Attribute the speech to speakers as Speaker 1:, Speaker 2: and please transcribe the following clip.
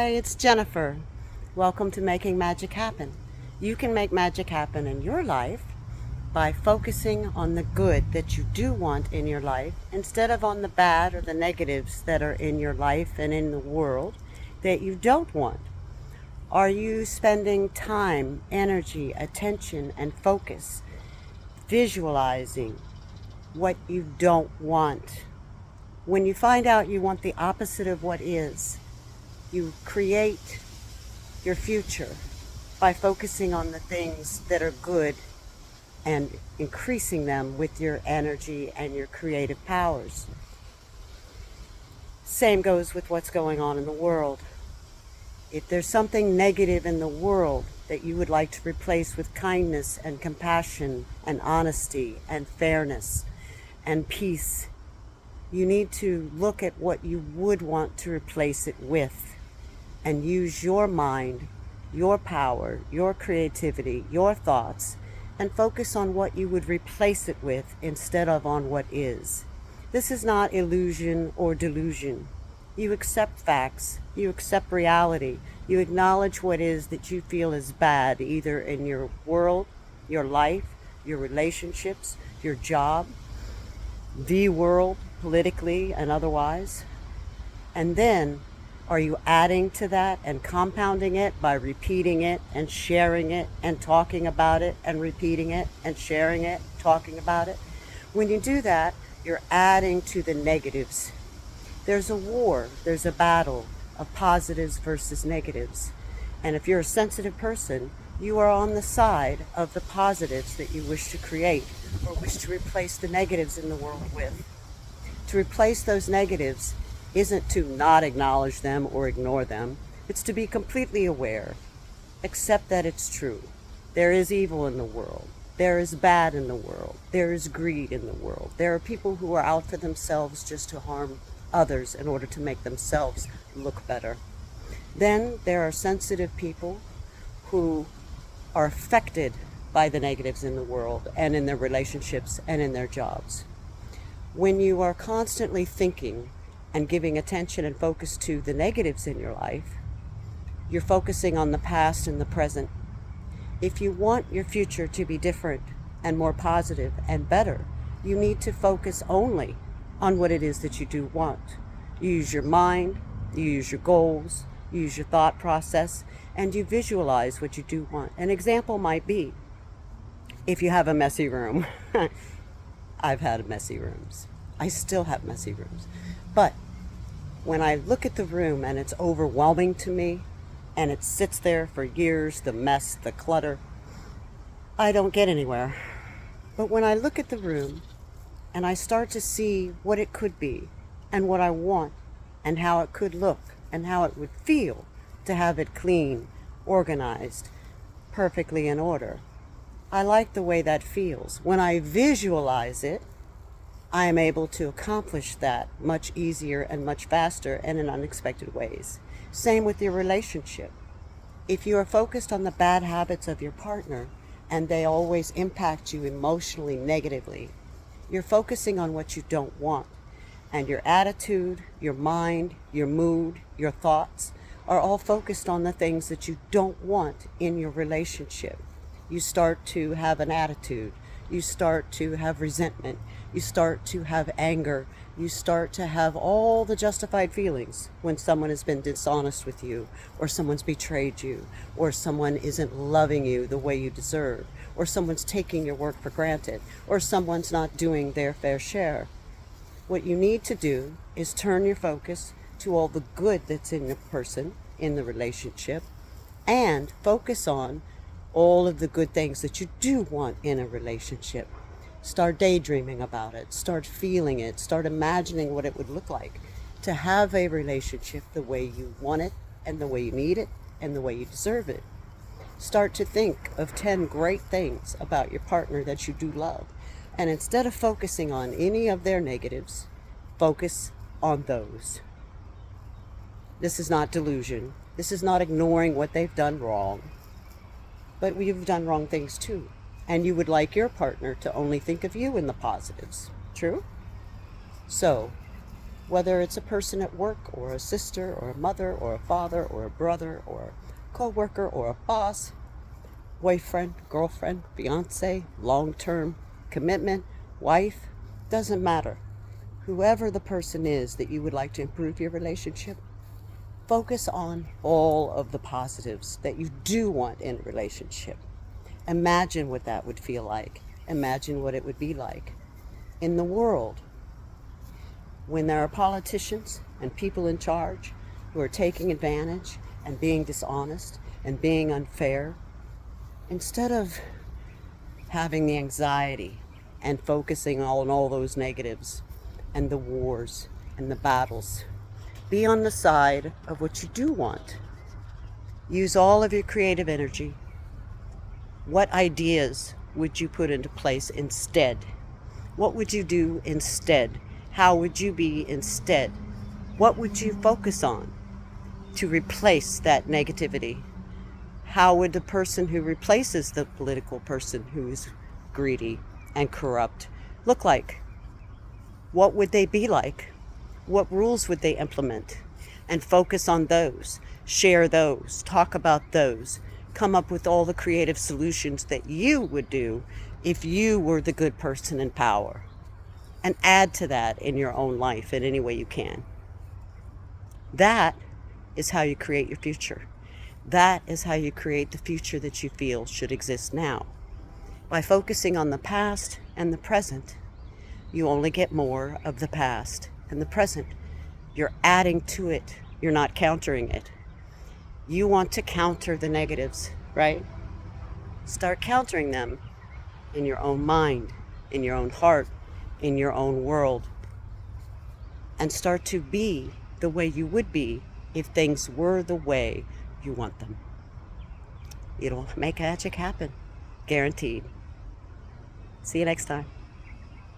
Speaker 1: Hi, it's Jennifer. Welcome to Making Magic Happen. You can make magic happen in your life by focusing on the good that you do want in your life instead of on the bad or the negatives that are in your life and in the world that you don't want. Are you spending time, energy, attention, and focus visualizing what you don't want? When you find out you want the opposite of what is, you create your future by focusing on the things that are good and increasing them with your energy and your creative powers. Same goes with what's going on in the world. If there's something negative in the world that you would like to replace with kindness and compassion and honesty and fairness and peace, you need to look at what you would want to replace it with and use your mind, your power, your creativity, your thoughts, and focus on what you would replace it with instead of on what is. This is not illusion or delusion. You accept facts, you accept reality, you acknowledge what is that you feel is bad, either in your world, your life, your relationships, your job, the world, politically and otherwise. And then, are you adding to that and compounding it by repeating it and sharing it and talking about it and repeating it and sharing it, talking about it? When you do that, you're adding to the negatives. There's a war, there's a battle of positives versus negatives. And if you're a sensitive person, you are on the side of the positives that you wish to create or wish to replace the negatives in the world with. To replace those negatives isn't to not acknowledge them or ignore them. It's to be completely aware. Accept that it's true. There is evil in the world. There is bad in the world. There is greed in the world. There are people who are out for themselves just to harm others in order to make themselves look better. Then there are sensitive people who are affected by the negatives in the world and in their relationships and in their jobs. When you are constantly thinking and giving attention and focus to the negatives in your life, you're focusing on the past and the present. If you want your future to be different and more positive and better, you need to focus only on what it is that you do want. You use your mind, you use your goals, you use your thought process, and you visualize what you do want. An example might be, if you have a messy room. I've had messy rooms. I still have messy rooms. But when I look at the room and it's overwhelming to me and it sits there for years, the mess, the clutter, I don't get anywhere. But when I look at the room and I start to see what it could be and what I want and how it could look and how it would feel to have it clean, organized, perfectly in order, I like the way that feels. When I visualize it, I am able to accomplish that much easier and much faster and in unexpected ways. Same with your relationship. If you are focused on the bad habits of your partner and they always impact you emotionally negatively, you're focusing on what you don't want. And your attitude, your mind, your mood, your thoughts are all focused on the things that you don't want in your relationship. You start to have an attitude. You start to have resentment. You start to have anger. You start to have all the justified feelings when someone has been dishonest with you, or someone's betrayed you, or someone isn't loving you the way you deserve, or someone's taking your work for granted, or someone's not doing their fair share. What you need to do is turn your focus to all the good that's in the person, in the relationship, and focus on all of the good things that you do want in a relationship. Start daydreaming about it. Start feeling it. Start imagining what it would look like to have a relationship the way you want it and the way you need it and the way you deserve it. Start to think of 10 great things about your partner that you do love. And instead of focusing on any of their negatives, focus on those. This is not delusion. This is not ignoring what they've done wrong. But you've done wrong things too. And you would like your partner to only think of you in the positives. True? So, whether it's a person at work or a sister or a mother or a father or a brother or a co-worker or a boss, boyfriend, girlfriend, fiance, long-term commitment, wife, doesn't matter. Whoever the person is that you would like to improve your relationship, focus on all of the positives that you do want in a relationship. Imagine what that would feel like. Imagine what it would be like in the world when there are politicians and people in charge who are taking advantage and being dishonest and being unfair. Instead of having the anxiety and focusing on all those negatives and the wars and the battles, be on the side of what you do want. Use all of your creative energy. What ideas would you put into place instead? What would you do instead? How would you be instead? What would you focus on to replace that negativity? How would the person who replaces the political person who is greedy and corrupt look like? What would they be like? What rules would they implement? And focus on those, share those, talk about those, come up with all the creative solutions that you would do if you were the good person in power. And add to that in your own life in any way you can. That is how you create your future. That is how you create the future that you feel should exist now. By focusing on the past and the present, you only get more of the past and the present. You're adding to it. You're not countering it. You want to counter the negatives, right? Start countering them in your own mind, in your own heart, in your own world. And start to be the way you would be if things were the way you want them. It'll make magic happen. Guaranteed. See you next time.